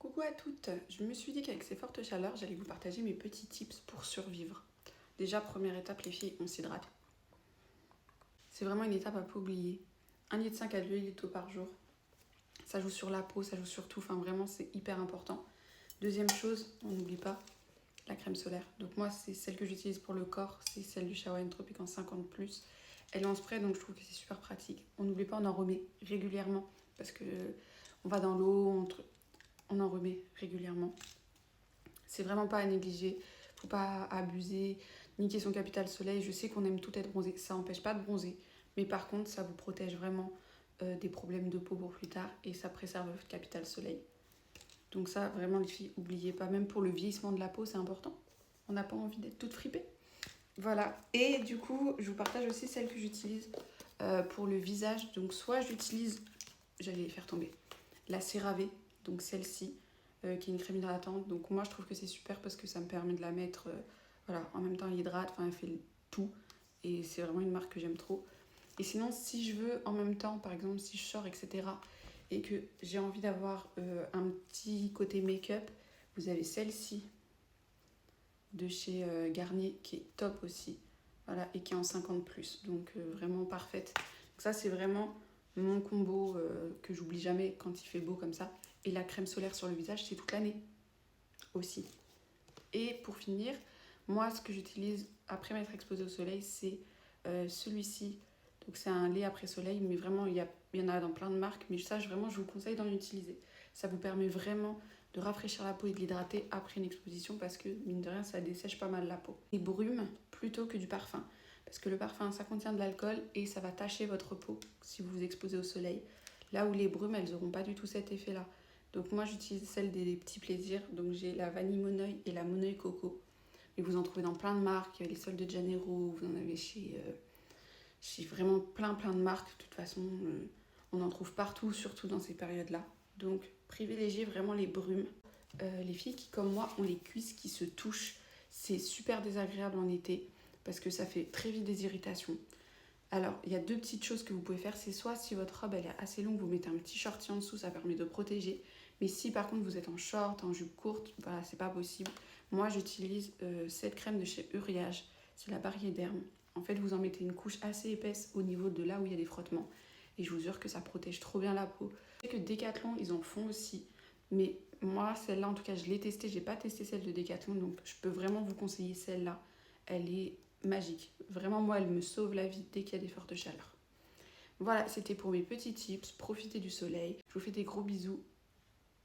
Coucou à toutes, je me suis dit qu'avec ces fortes chaleurs, j'allais vous partager mes petits tips pour survivre. Déjà, première étape, les filles, on s'hydrate. C'est vraiment une étape à pas oublier. 1,5 litre à 2 litres d'eau par jour. Ça joue sur la peau, ça joue sur tout, enfin vraiment c'est hyper important. Deuxième chose, on n'oublie pas la crème solaire. Donc moi, c'est celle que j'utilise pour le corps, c'est celle du Shawa Tropic en 50+. Elle est en spray, donc je trouve que c'est super pratique. On n'oublie pas, on en remet régulièrement parce que on va dans l'eau, on en remet régulièrement. C'est vraiment pas à négliger, faut pas abuser, niquer son capital soleil. Je sais qu'on aime tout être bronzé, ça n'empêche pas de bronzer, mais par contre ça vous protège vraiment des problèmes de peau pour plus tard et ça préserve votre capital soleil. Donc ça vraiment les filles, oubliez pas, même pour le vieillissement de la peau c'est important. On n'a pas envie d'être toute fripée. Voilà, et du coup je vous partage aussi celle que j'utilise pour le visage. Donc soit j'utilise, j'allais les faire tomber, la CeraVe, donc celle-ci, qui est une crème hydratante. Donc moi je trouve que c'est super parce que ça me permet de la mettre, voilà, en même temps elle hydrate, enfin elle fait tout. Et c'est vraiment une marque que j'aime trop. Et sinon si je veux en même temps, par exemple si je sors, etc. et que j'ai envie d'avoir un petit côté make-up, vous avez celle-ci de chez Garnier qui est top aussi. Voilà, et qui est en 50+, donc vraiment parfaite. Donc ça c'est vraiment mon combo que j'oublie jamais quand il fait beau comme ça. Et la crème solaire sur le visage, c'est toute l'année aussi. Et pour finir, moi ce que j'utilise après m'être exposée au soleil, c'est celui-ci. Donc c'est un lait après soleil, mais vraiment il y en a dans plein de marques, mais ça vraiment je vous conseille d'en utiliser. Ça vous permet vraiment de rafraîchir la peau et de l'hydrater après une exposition parce que mine de rien ça dessèche pas mal la peau. Les brumes plutôt que du parfum. Parce que le parfum, ça contient de l'alcool et ça va tacher votre peau si vous vous exposez au soleil. Là où les brumes, elles n'auront pas du tout cet effet-là. Donc moi, j'utilise celle des petits plaisirs. Donc j'ai la vanille Moneuil et la Moneuil Coco. Et vous en trouvez dans plein de marques. Les soldes de Janeiro, vous en avez chez vraiment plein de marques. De toute façon, on en trouve partout, surtout dans ces périodes-là. Donc privilégiez vraiment les brumes. Les filles qui, comme moi, ont les cuisses qui se touchent, c'est super désagréable en été parce que ça fait très vite des irritations. Alors, il y a deux petites choses que vous pouvez faire. C'est soit si votre robe elle est assez longue, vous mettez un petit shorty en dessous, ça permet de protéger. Mais si par contre vous êtes en short, en jupe courte, voilà, c'est pas possible. Moi, j'utilise cette crème de chez Uriage. C'est la Barrière-Derme. En fait, vous en mettez une couche assez épaisse au niveau de là où il y a des frottements. Et je vous jure que ça protège trop bien la peau. Je sais que Decathlon, ils en font aussi. Mais moi, celle-là, en tout cas, je l'ai testée. J'ai pas testé celle de Decathlon, donc je peux vraiment vous conseiller celle-là. Elle est magique. Vraiment, moi, elle me sauve la vie dès qu'il y a des fortes chaleurs. Voilà, c'était pour mes petits tips. Profitez du soleil. Je vous fais des gros bisous